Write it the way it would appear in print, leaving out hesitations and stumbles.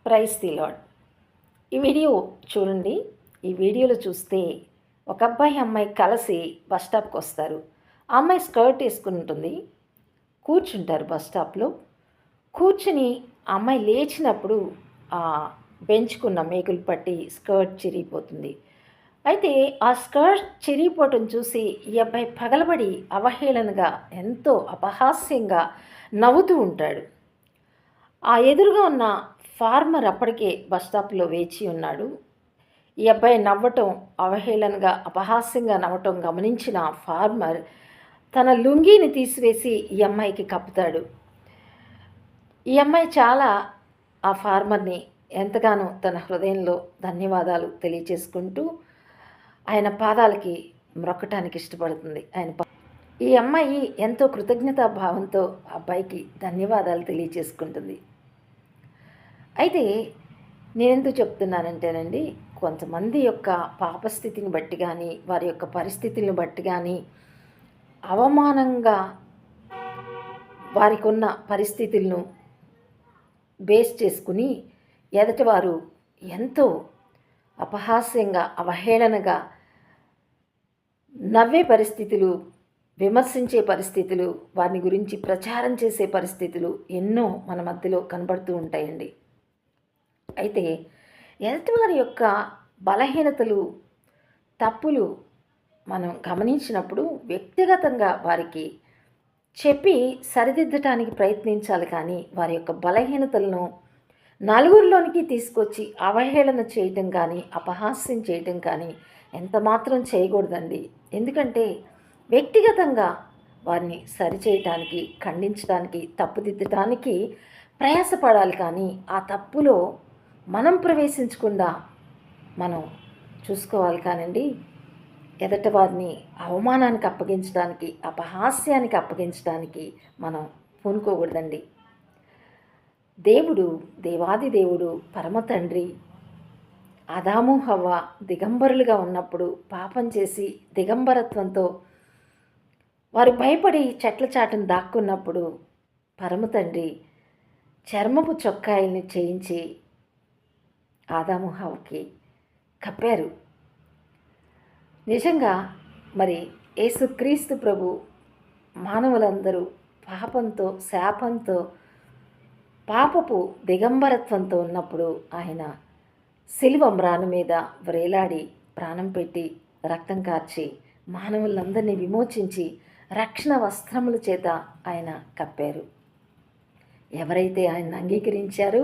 Praise the lord. ఈ video చూడండి. ఈ వీడియోలో చూస్తే ఒక అబ్బాయి అమ్మాయి కలిసి బస్ స్టాప్కి వస్తారు. ఆ అమ్మాయి స్కర్ట్ వేసుకుని ఉంటుంది. కూర్చుంటారు బస్ స్టాప్లో. కూర్చుని ఆ అమ్మాయి లేచినప్పుడు ఆ బెంచ్కున్న మేకులు పట్టి స్కర్ట్ చిరిగిపోతుంది. అయితే ఆ స్కర్ట్ చిరిగిపోవటం చూసి ఈ అబ్బాయి పగలబడి అవహేళనగా ఎంతో అపహాస్యంగా నవ్వుతూ ఉంటాడు. ఆ ఎదురుగా ఉన్న ఫార్మర్ అప్పటికే బస్ స్టాప్లో వేచి ఉన్నాడు. ఈ అబ్బాయి నవ్వటం, అవహేళనగా అపహాస్యంగా నవ్వటం గమనించిన ఫార్మర్ తన లుంగీని తీసివేసి ఈ అమ్మాయికి కప్పుతాడు. ఈ అమ్మాయి చాలా ఆ ఫార్మర్ని ఎంతగానో తన హృదయంలో ధన్యవాదాలు తెలియచేసుకుంటూ ఆయన పాదాలకి మ్రొక్కటానికి ఇష్టపడుతుంది. ఈ అమ్మాయి ఎంతో కృతజ్ఞతా భావంతో అబ్బాయికి ధన్యవాదాలు తెలియచేసుకుంటుంది. అయితే నేనెందుకు చెప్తున్నానంటేనండి, కొంతమంది యొక్క పాపస్థితిని బట్టి కానీ, వారి యొక్క పరిస్థితులను బట్టి కానీ, అవమానంగా వారికి ఉన్న పరిస్థితులను బేస్ చేసుకుని ఎదటివారు ఎంతో అపహాస్యంగా, అవహేళనగా నవ్వే పరిస్థితులు, విమర్శించే పరిస్థితులు, వారిని గురించి ప్రచారం చేసే పరిస్థితులు ఎన్నో మన మధ్యలో కనబడుతూ ఉంటాయండి. అయితే ఎదుటివారి యొక్క బలహీనతలు, తప్పులు మనం గమనించినప్పుడు వ్యక్తిగతంగా వారికి చెప్పి సరిదిద్దటానికి ప్రయత్నించాలి. కానీ వారి యొక్క బలహీనతలను నలుగురిలోనికి తీసుకొచ్చి అవహేళన చేయటం కానీ, అపహాస్యం చేయటం కానీ ఎంత మాత్రం చేయకూడదండి. ఎందుకంటే వ్యక్తిగతంగా వారిని సరిచేయటానికి, ఖండించడానికి, తప్పుదిద్దటానికి ప్రయాసపడాలి. కానీ ఆ తప్పులో మనం ప్రవేశించకుండా మనం చూసుకోవాలి. కానండి ఎదట వారిని అవమానానికి అప్పగించడానికి, అపహాస్యానికి అప్పగించడానికి మనం పూనుకోకూడదండి. దేవుడు, దేవాది దేవుడు, పరమ తండ్రి ఆదాము హవ్వ దిగంబరులుగా ఉన్నప్పుడు పాపం చేసి దిగంబరత్వంతో వారు భయపడి చెట్ల చాటును దాక్కున్నప్పుడు పరమ తండ్రి చర్మపు చొక్కాయల్ని చేయించి ఆదాము హవ్వకి కప్పారు. నిజంగా మరి యేసుక్రీస్తు ప్రభు మానవులందరూ పాపంతో, శాపంతో, పాపపు దిగంబరత్వంతో ఉన్నప్పుడు ఆయన సిలువ మ్రాను మీద వ్రేలాడి ప్రాణం పెట్టి రక్తం కార్చి మానవులందరినీ విమోచించి రక్షణ వస్త్రముల చేత ఆయన కప్పారు. ఎవరైతే ఆయన అంగీకరించారో